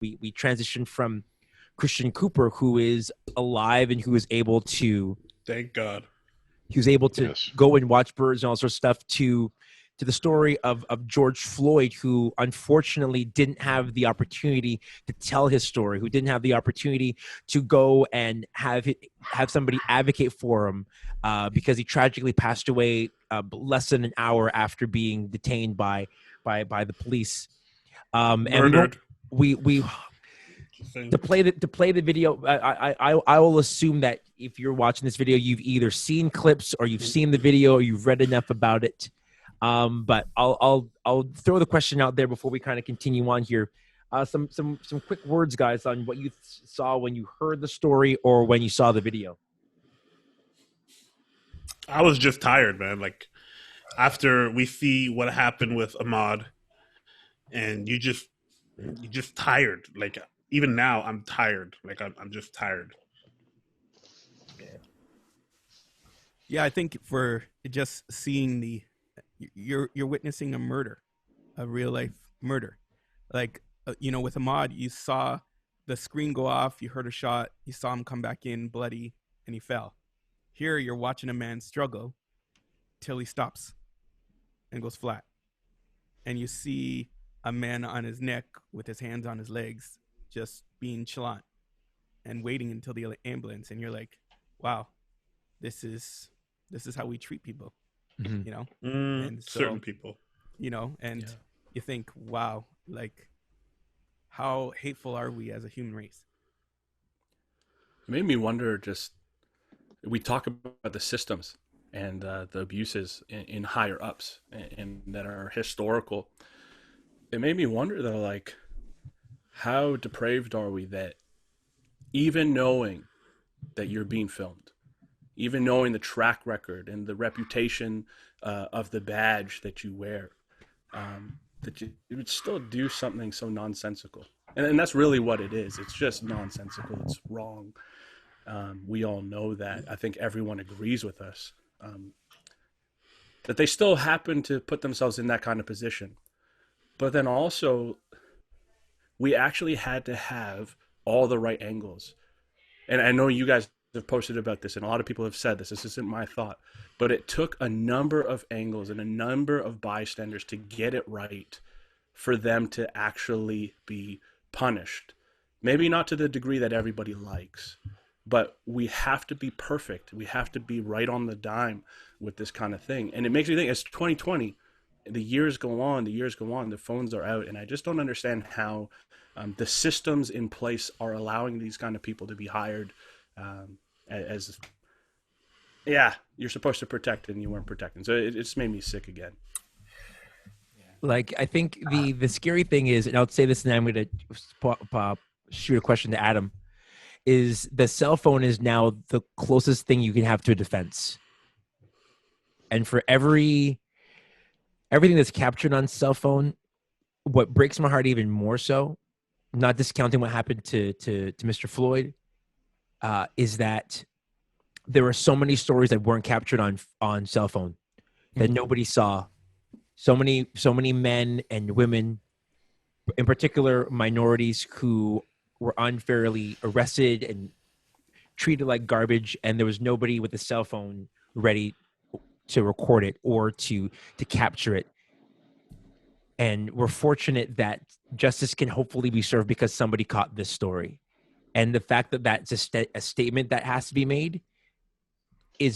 we transitioned from Christian Cooper, who is alive and who is able to Thank God. Yes. go and watch birds and all sorts of stuff to the story of George Floyd, who unfortunately didn't have the opportunity to tell his story, who didn't have the opportunity to go and have somebody advocate for him, because he tragically passed away less than an hour after being detained by the police. Murdered. And we to play the video, I will assume that if you're watching this video, you've either seen clips or you've seen the video or you've read enough about it. But I'll throw the question out there before we kind of continue on here. Some quick words, guys, on what you saw when you heard the story or when you saw the video. I was just tired, man. Like, after we see what happened with Ahmaud, and you're just tired. Like, even now, I'm tired. Like, I'm just tired. Yeah, I think for just seeing you're witnessing a murder, a real life murder. Like, with Ahmaud, you saw the screen go off, you heard a shot, you saw him come back in bloody, and he fell. Here, you're watching a man struggle till he stops and goes flat. And you see a man on his neck with his hands on his legs, just being chalant and waiting until the ambulance. And you're like, wow, this is how we treat people, and so, certain people, and you think, wow, like, how hateful are we as a human race? It made me wonder, we talk about the systems and the abuses in higher ups and that are historical. It made me wonder, though, like, how depraved are we that even knowing that you're being filmed, even knowing the track record and the reputation of the badge that you wear, that you would still do something so nonsensical. And that's really what it is. It's just nonsensical. It's wrong. We all know that. I think everyone agrees with us. That they still happen to put themselves in that kind of position. But then also, we actually had to have all the right angles. And I know you guys have posted about this, and a lot of people have said this. This isn't my thought. But it took a number of angles and a number of bystanders to get it right for them to actually be punished. Maybe not to the degree that everybody likes, but we have to be perfect. We have to be right on the dime with this kind of thing. And it makes me think, it's 2020. The years go on, the phones are out, and I just don't understand how the systems in place are allowing these kind of people to be hired you're supposed to protect and you weren't protecting. So it's made me sick again. Like, I think the scary thing is, and I'll say this and then I'm going to shoot a question to Adam, is the cell phone is now the closest thing you can have to a defense. And for everything that's captured on cell phone, what breaks my heart even more so, not discounting what happened to Mr. Floyd, is that there are so many stories that weren't captured on cell phone that nobody saw. So many men and women, in particular minorities, who were unfairly arrested and treated like garbage, and there was nobody with a cell phone ready to record it or to capture it. And we're fortunate that justice can hopefully be served because somebody caught this story. And the fact that that's a statement that has to be made it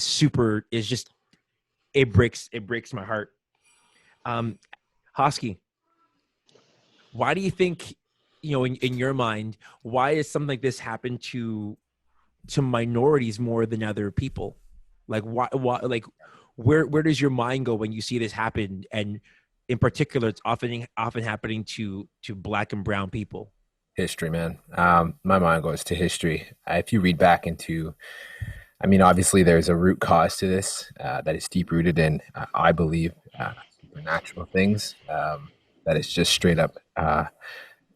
breaks my heart. Hosky, why do you think, in your mind, why does something like this happen to minorities more than other people? Like, why like, where does your mind go when you see this happen? And in particular, it's often happening to Black and brown people. History, man. My mind goes to history. If you read back into, obviously there's a root cause to this that is deep rooted in, I believe, supernatural things. That is just straight up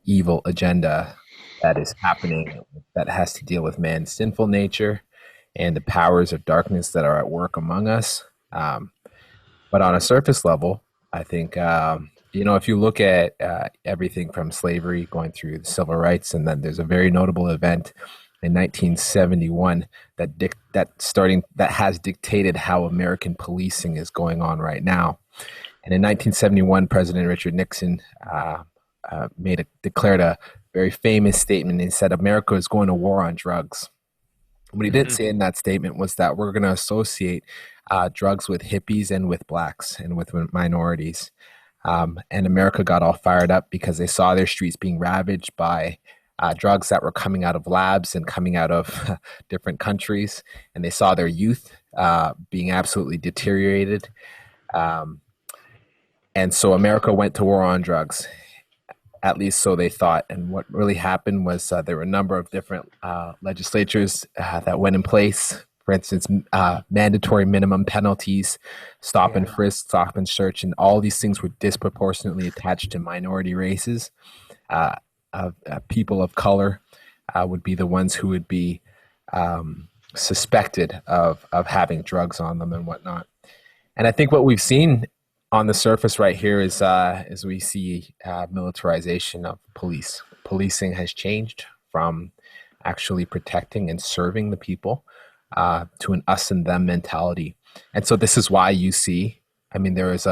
evil agenda that is happening that has to deal with man's sinful nature and the powers of darkness that are at work among us. But on a surface level, I think, You know, if you look at everything from slavery going through the civil rights, and then there's a very notable event in 1971 that has dictated how American policing is going on right now. And in 1971, President Richard Nixon declared a very famous statement. He said, "America is going to war on drugs." What he didn't say in that statement was that we're going to associate drugs with hippies and with blacks and with minorities. And America got all fired up because they saw their streets being ravaged by drugs that were coming out of labs and coming out of different countries. And they saw their youth being absolutely deteriorated. And so America went to war on drugs. At least so they thought. And what really happened was there were a number of different legislatures that went in place. For instance, mandatory minimum penalties, stop and frisk, stop and search, and all these things were disproportionately attached to minority races. People of color would be the ones who would be suspected of having drugs on them and whatnot. And I think what we've seen on the surface right here is we see militarization of police. Policing has changed from actually protecting and serving the people to an us and them mentality. And so this is why you see, I mean, there was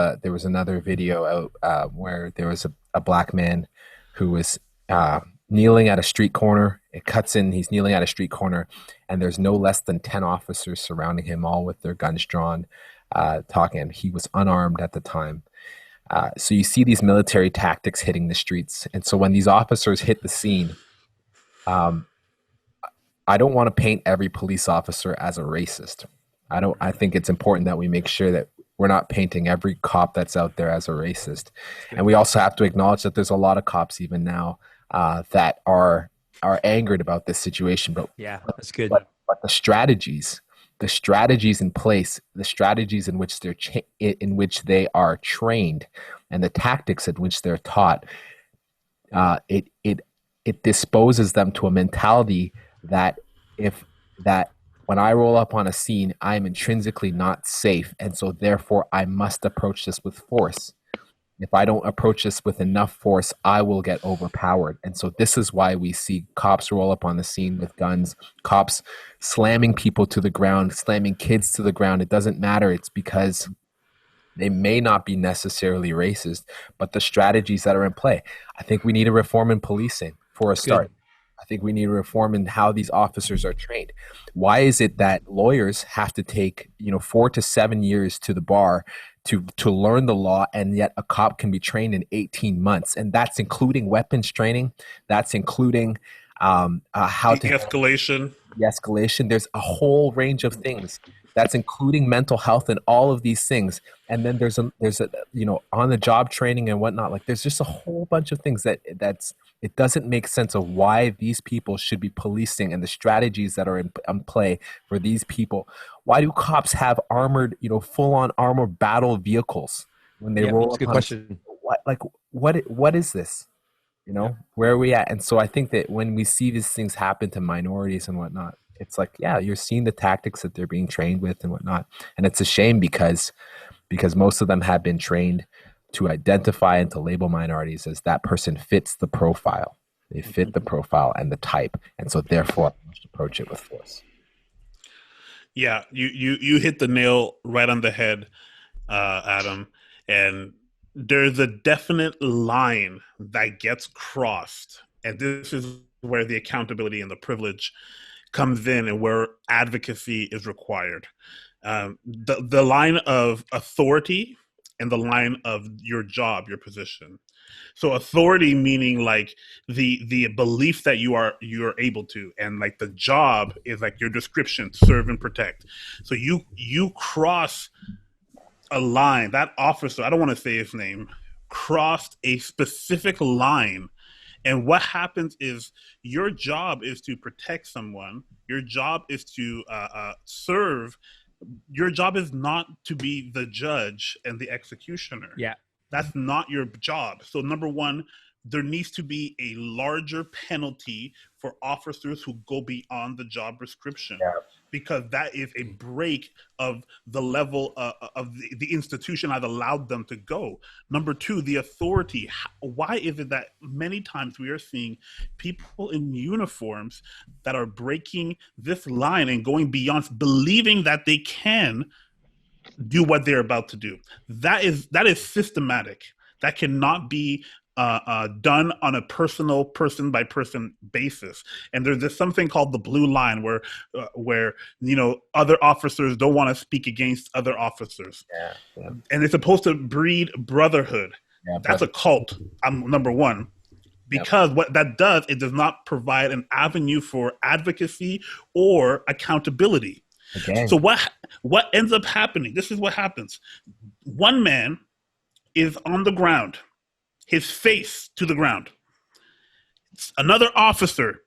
another video out where there was a black man who was kneeling at a street corner. It cuts in, he's kneeling at a street corner, and there's no less than 10 officers surrounding him, all with their guns drawn, talking, and he was unarmed at the time. So you see these military tactics hitting the streets. And so when these officers hit the scene, I don't want to paint every police officer as a racist. I think it's important that we make sure that we're not painting every cop that's out there as a racist. And we also have to acknowledge that there's a lot of cops even now that are angered about this situation. But yeah, that's good. But the strategies in place, the strategies in which they are trained, and the tactics in which they're taught, it disposes them to a mentality that when I roll up on a scene, I am intrinsically not safe, and so therefore I must approach this with force. If I don't approach this with enough force, I will get overpowered. And so this is why we see cops roll up on the scene with guns, cops slamming people to the ground, slamming kids to the ground. It doesn't matter. It's because they may not be necessarily racist, but the strategies that are in play. I think we need a reform in policing for a start. I think we need a reform in how these officers are trained. Why is it that lawyers have to take 4 to 7 years to the bar to learn the law, and yet a cop can be trained in 18 months? And that's including weapons training. That's including how to escalation. The escalation. There's a whole range of things. That's including mental health and all of these things. And then there's a on the job training and whatnot. Like there's just a whole bunch of things it doesn't make sense of why these people should be policing and the strategies that are in play for these people. Why do cops have armored, full-on armored battle vehicles when they roll up? That's a good question. What is this? Where are we at? And so I think that when we see these things happen to minorities and whatnot, it's like, yeah, you're seeing the tactics that they're being trained with and whatnot. And it's a shame because most of them have been trained to identify and to label minorities as that person fits the profile. They fit the profile and the type. And so therefore, I must approach it with force. Yeah, you hit the nail right on the head, Adam. And there's a definite line that gets crossed. And this is where the accountability and the privilege comes in, and where advocacy is required. The line of authority and the line of your job, your position. So authority meaning like the belief that you're able to, and like the job is like your description, serve and protect. So you cross a line. That officer, I don't want to say his name, crossed a specific line. And what happens is your job is to protect someone. Your job is to serve. Your job is not to be the judge and the executioner. Yeah. That's not your job. So number one, there needs to be a larger penalty for officers who go beyond the job description, because that is a break of the level of the institution I've allowed them to go. Number two, the authority. Why is it that many times we are seeing people in uniforms that are breaking this line and going beyond, believing that they can do what they're about to do? That is systematic. That cannot be done on a personal, person-by-person basis. And there's something called the blue line, where other officers don't want to speak against other officers, and it's supposed to breed brotherhood. That's a cult. Number one, because what that does, it does not provide an avenue for advocacy or accountability. Okay. So what ends up happening? This is what happens. One man is on the ground, his face to the ground. Another officer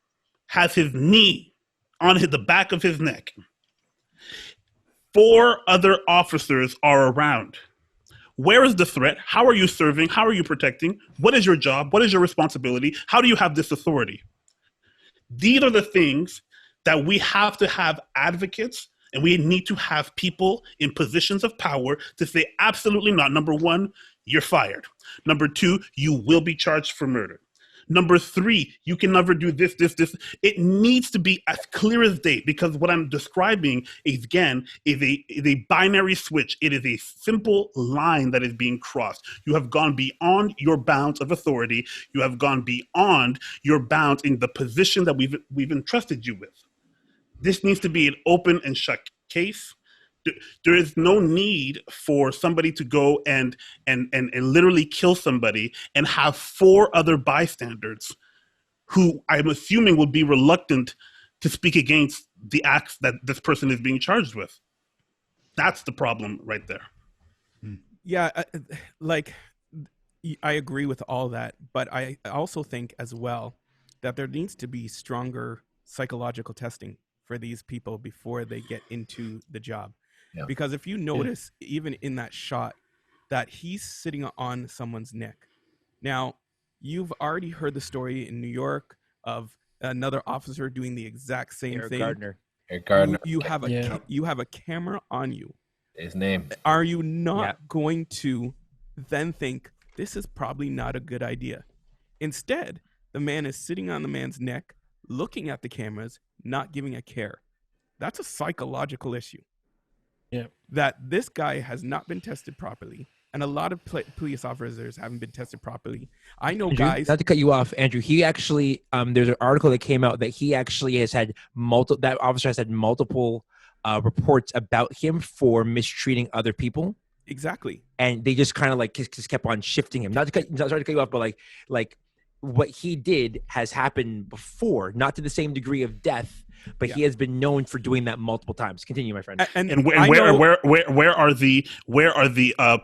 has his knee on the back of his neck. 4 other officers are around. Where is the threat? How are you serving? How are you protecting? What is your job? What is your responsibility? How do you have this authority? These are the things that we have to have advocates, and we need to have people in positions of power to say, absolutely not. Number 1, you're fired. Number 2, you will be charged for murder. Number 3, you can never do this. It needs to be as clear as day, because what I'm describing is a binary switch. It is a simple line that is being crossed. You have gone beyond your bounds of authority. You have gone beyond your bounds in the position that we've entrusted you with. This needs to be an open and shut case. There is no need for somebody to go and literally kill somebody and have 4 other bystanders who I'm assuming would be reluctant to speak against the acts that this person is being charged with. That's the problem right there. Yeah, I agree with all that, but I also think as well that there needs to be stronger psychological testing for these people before they get into the job. Yeah. Because if you notice, even in that shot, that he's sitting on someone's neck. Now, you've already heard the story in New York of another officer doing the exact same thing. Eric Gardner. You have a camera on you. His name. Are you not going to then think, this is probably not a good idea? Instead, the man is sitting on the man's neck, looking at the cameras, not giving a care. That's a psychological issue. Yeah, that this guy has not been tested properly, and a lot of police officers haven't been tested properly. I know, Andrew, guys. Not to cut you off, Andrew. He actually, there's an article that came out that he actually has had that officer has had multiple reports about him for mistreating other people. Exactly. And they just kind of just kept on shifting him. Sorry to cut you off, but like what he did has happened before, not to the same degree of death. But he has been known for doing that multiple times. Continue, my friend. And where are the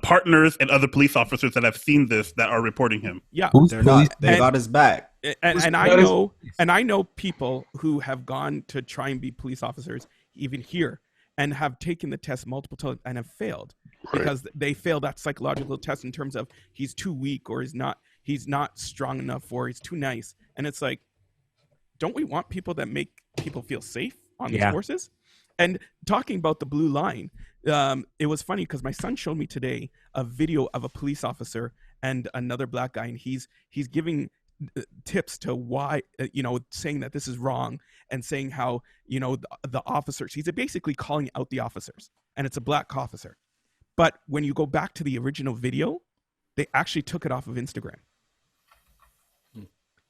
partners and other police officers that have seen this that are reporting him? Yeah, they're not. They got his back. And I know people who have gone to try and be police officers, even here, and have taken the test multiple times and have failed because they fail that psychological test in terms of he's too weak or he's not strong enough or he's too nice. And it's like, don't we want people that make people feel safe on these forces? And talking about the blue line, it was funny because my son showed me today a video of a police officer and another black guy, and he's giving tips to why, saying that this is wrong and saying how, the officers, he's basically calling out the officers, and it's a black officer. But when you go back to the original video, they actually took it off of Instagram.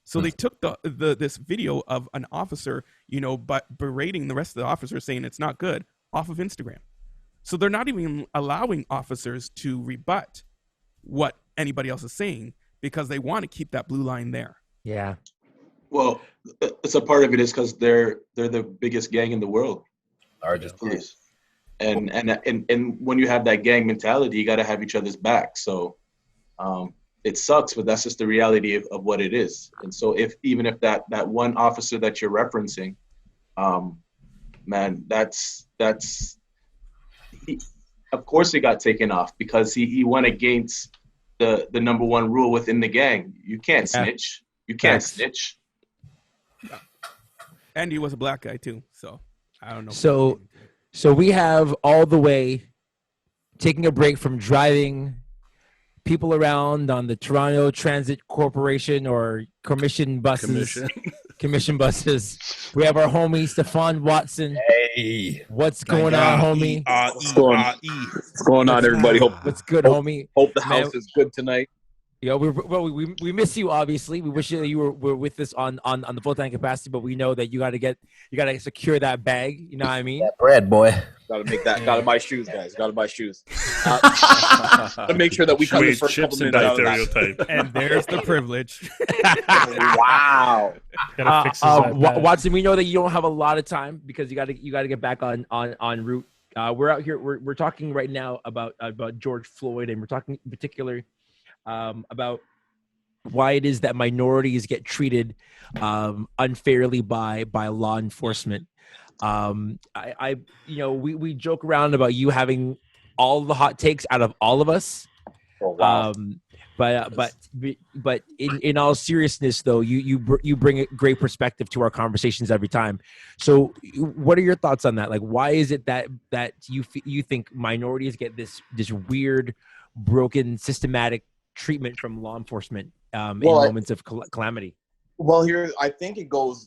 So they took this video of an officer, but berating the rest of the officers, saying it's not good, off of Instagram. So they're not even allowing officers to rebut what anybody else is saying because they want to keep that blue line there. Yeah. Well, it's a part of it is because they're the biggest gang in the world. Largest police. And when you have that gang mentality, you got to have each other's back. So, it sucks, but that's just the reality of what it is. And so even if that one officer that you're referencing, man, of course it got taken off because he went against the number one rule within the gang. You can't Yeah. snitch. You can't Facts. snitch. And he was a black guy too, so I don't know. So we have all the way taking a break from driving people around on the Toronto Transit Corporation or commission buses. Commission buses. We have our homie Steffan Watson. Hey, What's going on, homie? What's going on, everybody? What's good, homie? Hope the Man, house is good tonight. Yeah, we miss you. Obviously, we wish you were with us on the full time capacity, but we know that you got to secure that bag. You know what I mean? that bread, boy. Gotta make that. Gotta buy shoes, guys. Gotta buy shoes. Gotta make sure that we cut the Wait, first chips couple and minutes out of that. stereotype. And there's the privilege. Wow. Gotta fix his iPad. Watson, we know that you don't have a lot of time because you got to get back on route. We're out here. We're talking right now about George Floyd, and we're talking in particular about why it is that minorities get treated unfairly by law enforcement. We joke around about you having all the hot takes out of all of us. Oh, wow. But in all seriousness, though, you bring a great perspective to our conversations every time. So, what are your thoughts on that? Like, why is it that you think minorities get this weird, broken, systematic treatment from law enforcement in moments of calamity? Well, here I think it goes.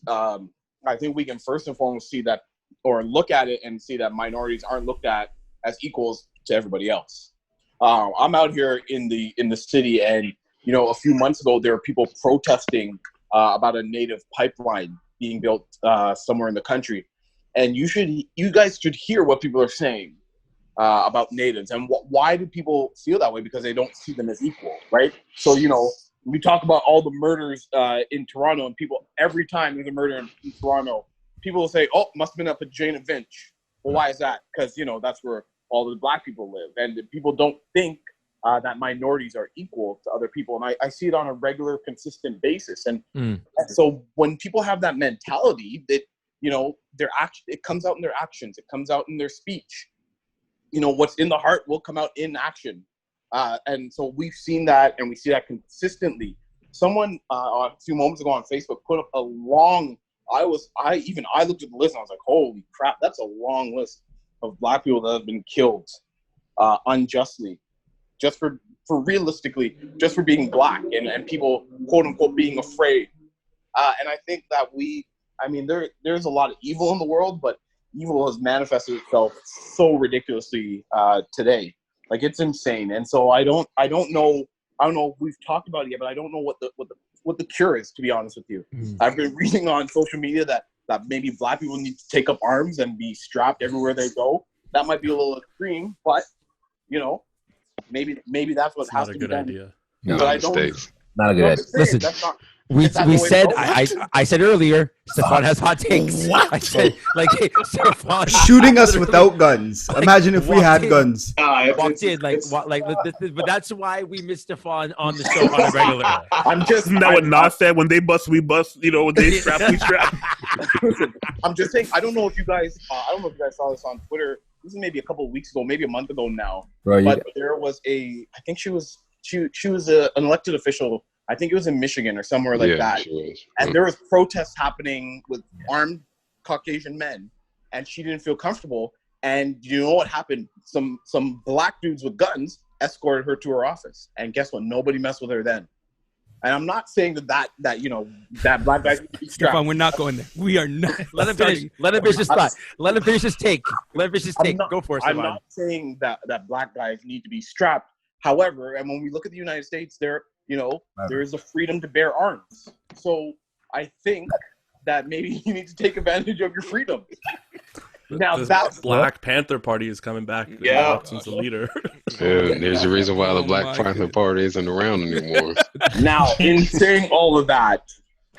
I think we can first and foremost see that, or look at it and see that minorities aren't looked at as equals to everybody else. I'm out here in the city, and a few months ago there were people protesting about a native pipeline being built somewhere in the country, and you guys should hear what people are saying about natives and why do people feel that way? Because they don't see them as equal, right? So we talk about all the murders in Toronto, and people, every time there's a murder in Toronto, people will say, "Oh, must have been up at Jane and Finch." Well, why is that? Because that's where all the black people live, and people don't think that minorities are equal to other people. And I see it on a regular, consistent basis. And so when people have that mentality, that their action, it comes out in their actions, it comes out in their speech. What's in the heart will come out in action. And so we've seen that, and we see that consistently. Someone a few moments ago on Facebook put up a long. I looked at the list and I was like, "Holy crap, that's a long list of black people that have been killed unjustly, just for being black and people quote unquote being afraid." And I think that there's a lot of evil in the world, but evil has manifested itself so ridiculously today. Like, it's insane. And so I don't know if we've talked about it yet, but I don't know what the cure is, to be honest with you. I've been reading on social media that maybe black people need to take up arms and be strapped everywhere they go. That might be a little extreme, but maybe that's what has to be done. Not a good idea. But I don't. Not a good idea. Listen, I said earlier, Steffan has hot takes. What? I said, Steffan Shooting us without guns. Imagine if we had guns. walked in, but that's why we miss Steffan on the show on a regular. I'm just that what Nas said, when they bust, we bust. When they strap, we strap. Listen, I'm just saying, I don't know if you guys saw this on Twitter. This is maybe a couple of weeks ago, maybe a month ago now. Bro, but there was I think she was an elected official. I think it was in Michigan or somewhere like that. And there was protests happening with armed Caucasian men, and she didn't feel comfortable. And you know what happened? Some black dudes with guns escorted her to her office. And guess what? Nobody messed with her then. And I'm not saying that black guy should be strapped. Steffan, we're not going there. We are not. Let him finish. Let him finish his thought. Let him finish his take. Go for it, Steffan. I'm not saying that black guys need to be strapped. However, and when we look at the United States, there is a freedom to bear arms. So I think that maybe you need to take advantage of your freedom. Now the Black Panther Party is coming back. Yeah, Watson's the leader. There's a reason why the Black Panther Party isn't around anymore. Now, in saying all of that,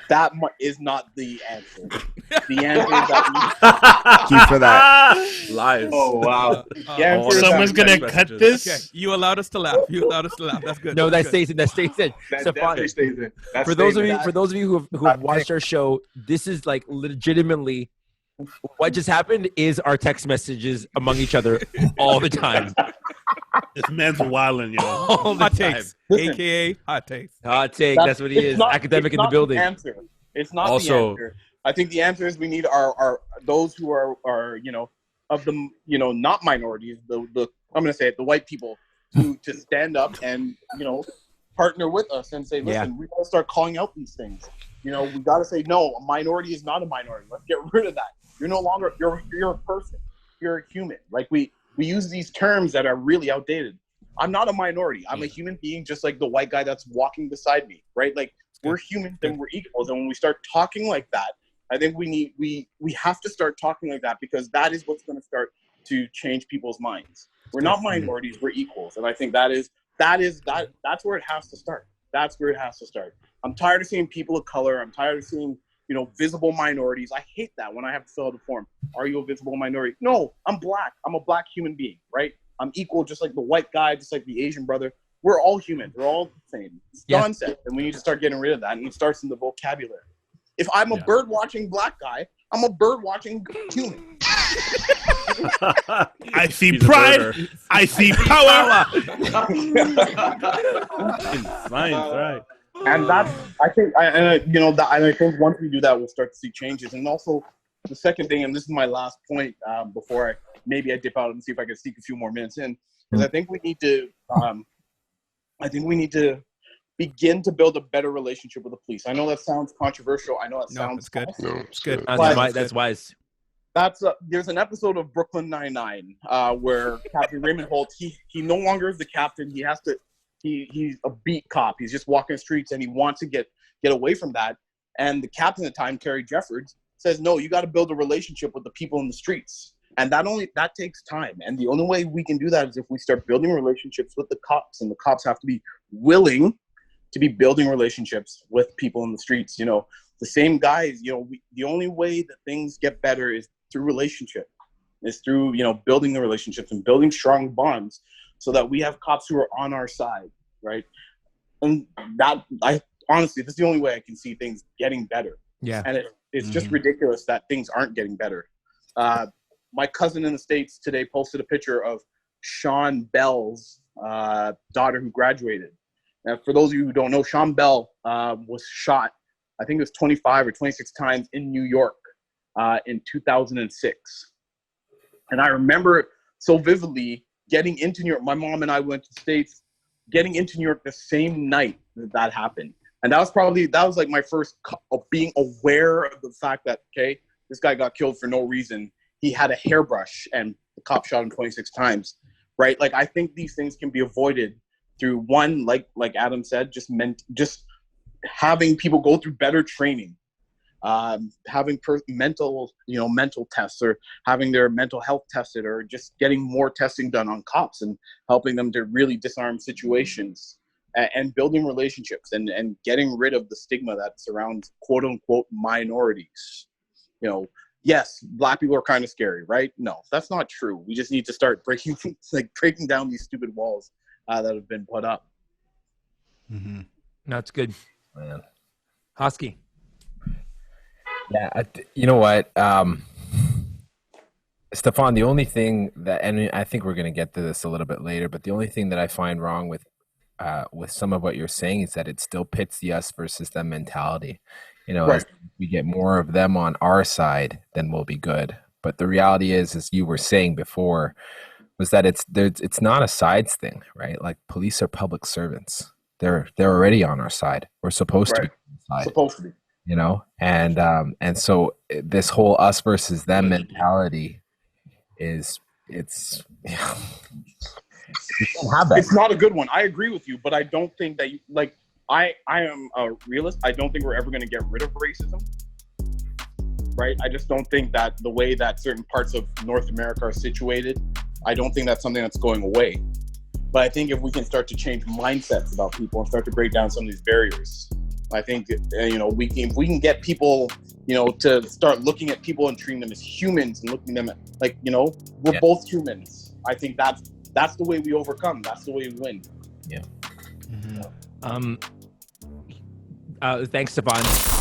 that is not the answer. The answer is that Keep for that. Lies. Oh wow! Someone's gonna cut this. Okay, you allowed us to laugh. That's good. No, that That's good. stays in. That stays in. That Steffan, definitely stays in. That for stays those in. of you who have watched our show, this is like legitimately what just happened is our text messages among each other all the time. This man's wilding, yo. All the Hot time. takes, Listen. aka hot takes. Hot take. That's what he is. Academic it's in the not building. answer. It's not the Also- answer. I think the answer is we need our those who are of the not minorities. The I'm gonna say it, the white people to stand up and partner with us and say, listen, we gotta start calling out these things. We gotta say no. A minority is not a minority. Let's get rid of that. You're no longer you're a person. You're a human. Like we use these terms that are really outdated. I'm not a minority. I'm a human being, just like the white guy that's walking beside me, right? Like we're humans and we're equals. And when we start talking like that, I think we have to start talking like that, because that is what's going to start to change people's minds. We're not minorities. We're equals, and I think that's where it has to start. That's where it has to start. I'm tired of seeing people of color. I'm tired of seeing visible minorities. I hate that when I have to fill out a form. Are you a visible minority? No, I'm black. I'm a black human being, right? I'm equal, just like the white guy, just like the Asian brother. We're all human. We're all the same. It's nonsense, and we need to start getting rid of that. And it starts in the vocabulary. If I'm a bird-watching black guy, I'm a bird-watching human. I see pride. I see power. In science, right? And that's, I think, I think once we do that, we'll start to see changes. And also, the second thing, and this is my last point before I dip out and see if I can sneak a few more minutes in, is I think we need to begin to build a better relationship with the police. I know that sounds controversial. I know that sounds good. No, It's good. That's wise. There's an episode of Brooklyn Nine-Nine where Captain Raymond Holt, he no longer is the captain. He's a beat cop. He's just walking the streets, and he wants to get away from that. And the captain at the time, Kerry Jeffords, says, no, you got to build a relationship with the people in the streets. And that takes time. And the only way we can do that is if we start building relationships with the cops, and the cops have to be willing to be building relationships with people in the streets. The same guys, the only way that things get better is through relationship, is through, building the relationships and building strong bonds so that we have cops who are on our side, right? And honestly, this is the only way I can see things getting better. Yeah. And it's just ridiculous that things aren't getting better. My cousin in the States today posted a picture of Sean Bell's daughter who graduated. Now, for those of you who don't know, Sean Bell was shot, I think it was 25 or 26 times in New York in 2006. And I remember so vividly getting into New York. My mom and I went to the States, getting into New York the same night that happened. And that was like my first of being aware of the fact that, okay, this guy got killed for no reason. He had a hairbrush and the cop shot him 26 times, right? Like, I think these things can be avoided through one, like Adam said, just having people go through better training, having mental tests, or having their mental health tested, or just getting more testing done on cops and helping them to really disarm situations, and building relationships and getting rid of the stigma that surrounds quote unquote minorities. Yes, black people are kind of scary, right? No, that's not true. We just need to start breaking down these stupid walls that have been put up. Mm-hmm. That's good. Man. Hosky. Yeah, you know what, Steffan, the only thing that, and I think we're going to get to this a little bit later, but the only thing that I find wrong with some of what you're saying is that it still pits the us versus them mentality. Right. As we get more of them on our side, then we'll be good. But the reality is, as you were saying before, was that it's not a sides thing, right? Like, police are public servants. They're already on our side. We're supposed to be on our side. Supposed to be. And so this whole us versus them mentality it's you can't have that. It's not a good one. I agree with you, but I don't think that I am a realist. I don't think we're ever going to get rid of racism, right? I just don't think that the way that certain parts of North America are situated, I don't think that's something that's going away. But I think if we can start to change mindsets about people and start to break down some of these barriers, I think if we can get people, to start looking at people and treating them as humans and looking at them we're both humans. I think that's the way we overcome. That's the way we win. Yeah. Thanks, Steffan.